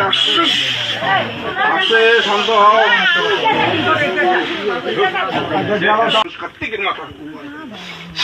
আসে শান্ত হও। কার্তিকের মাথা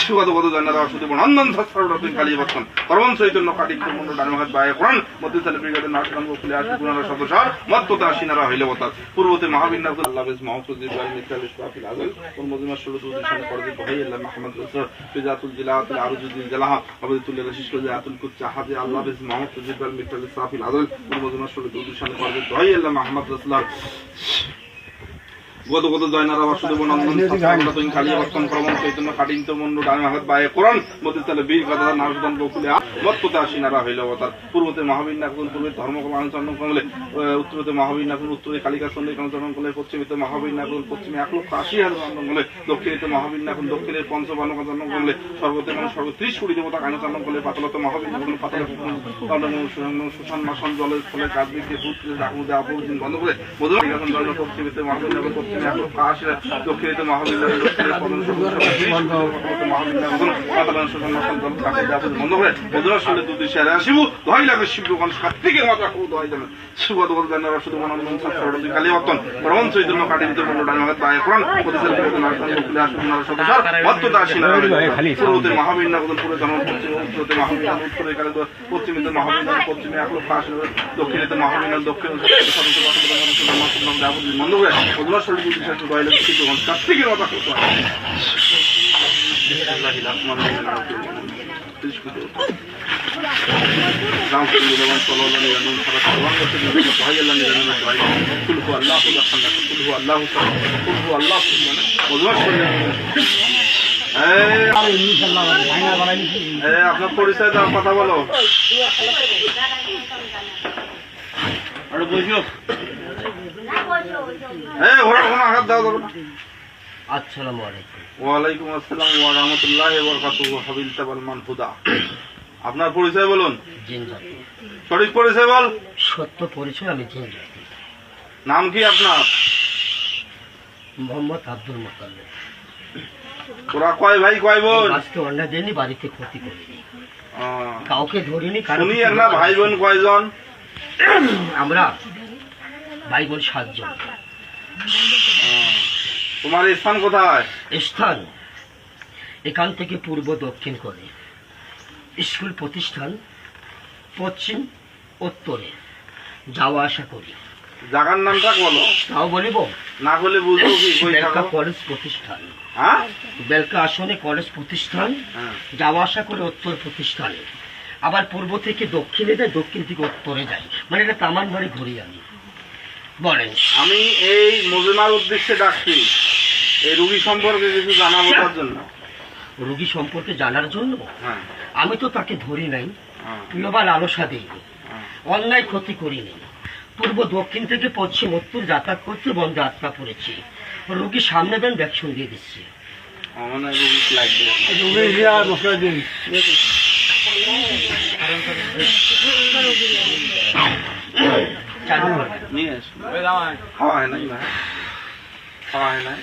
সুগত জান্নাত শুধু নন্দন সর্বরতন কালিয়ে বর্তন পরম চৈতন্য কাটিক মন্ডল ডানহাত বায়ে কোরআন মধ্যে তালে ব্রিগেডের নাটকাঙ্গ খুলে আসে পুনরা সদস্য মত্ততা আসিনারা হইলে বতার পূর্বতে মহাবিন্নাস আল্লাহ বিস মাহফুজুল জাল মিসাল ইসরাফিল আযল কোন মজমা শুরু দুদিশানে পরদি ভাই আল্লাহ মুহাম্মদ রাসূল ফিজাতুল জিলাতুল আরজুল জালাহা আবদুল রাশিদ জাতুল কুচ্চা হাজে আল্লাহ বিস মাহফুজুল জাল মিসাল ইসরাফিল আযল কোন মজমা শুরু দুদিশানে পরদি ভাই আল্লাহ মুহাম্মদ রাসূল গত জয়নারা বাসুদেব নন্দন সর্বরতন কালিয়ে বর্তন পরম চৈতন্য কাটিক মন্ডল ডানহাত বায়ে কোরআন মধ্যে তালে বীর গাদা নারদন গোকুলে মত্ততা আসিনারা হইল অবতার পূর্বতে মহাবিন্নাকুল পূর্বে ধর্মকম আনুচরণ করলে উত্তরতে মহাবিন্নাকুল উত্তরে কালিকা সন্ধ্যে আনুচরণ করলে পশ্চিমে মহাবিন্নাকুল পশ্চিমে 1,80,000 আনুচরণ করলে দক্ষিণেতে মহাবিন্নাকুল দক্ষিণের পঞ্চবান্ন আনুচরণ করলে সর্বতে মানে 30 কোটি দেবতা আনুচরণ করলে পাতালত মহাবিন্নাকুল পাতাল সুশান মাসন জলের ফলে কাজ দিকে ভূত রাখুদে অপরদিন বন্ধ করে মধুর জল পশ্চিমেতে মহাবিন্নাকুল পশ্চিমে 1,80,000 দক্ষিণেতে মহাবিন্নাকুল দক্ষিণের পদন মহাবিন্নাকুল পাতাল সুশান মাসন জল কাছে যাবে বন্ধ করে মধুর সঙ্গে দুই শেয়ারে আসিব দহাই লাগে শিবগণ কার্তিকের মাথা খুব দহাই যাবে সুগত জান্নাত শুধু নন্দন সর্বরতন কালিয়ে বর্তন পরম চৈতন্য কাটিক মন্ডল ডানহাত বায়ে কোরআন মধ্যে তালে ব্রিগেডের নাটকাঙ্গ খুলে আসে পুনরা সদস্য মত্ততা আসিনারা পূর্বতে মহাবিন্নাকুল পুরে ধর্ম পশ্চিমে উত্তরতে মহাবিন্নাকুল উত্তরে কালে পশ্চিমেতে মহাবিন্নাকুল পশ্চিমে 1,80,000 দক্ষিণেতে মহাবিন্নাকুল দক্ষিণ বন্ধ করে মধুর শরীর দুদিশা দহাই লাগে শিবগণ কার্তিকের মাথা খুব আপনার পরিচয় দেওয়ার কথা বলো। ওয়ালাইকুম আসসালাম ওয়া রাহমাতুল্লাহি ওয়া বারাকাতুহু হাবিল তাবাল মান হুদা। আপনার পরিচয় বলুন। সঠিক পরিচয় বল। সত্য পরিচয় আমি জিন জাতি। নাম কি আপনার? মোহাম্মদ আব্দুল মুতাল্লিব। ওরা কয় ভাই কয় বোন? আজকে অন্যায় দিনই বাড়িতে ক্ষতি করিনি, কাউকে ধরিনি। শুনি একটা ভাই বোন কয়জন? আমরা ভাই বোন 7 জন। তোমার স্থান কোথায়? স্থান এখান থেকে পূর্ব দক্ষিণ করে স্কুল প্রতিষ্ঠান পশ্চিম উত্তরে যাওয়া আসা করি। জায়গার নামটা বলো। তাও বলিব না বলে বুঝবো কি? বেলকা কলেজ প্রতিষ্ঠান। বেলকা আসনে কলেজ প্রতিষ্ঠান, যাওয়া আসা করে উত্তর প্রতিষ্ঠানে। আবার পূর্ব থেকে দক্ষিণে যায়, দক্ষিণ থেকে উত্তরে যাই, মানে এটা তামান বাড়ি ঘুরি। আমি বলেন, আমি এই মজমার উদ্দেশ্যে ডাকছি এই রোগী সম্পর্কে কিছু জানাবো তার জন্য। রোগী সম্পর্কে জানার জন্য? আমি তো তাকে ধরি নাই, লোভা লালসা দিইনি, অন্যায় ক্ষতি করিনি। পূর্ব দক্ষিণ থেকে পশ্চিম উত্তর যাতায়াত করতে বন্ধে আটকা পড়েছি। রোগী সামনে দেন, ভ্যাকসিন দিয়ে দিচ্ছি। নিয়ে খাওয়া হয় নাই, খাওয়া হয় নাই।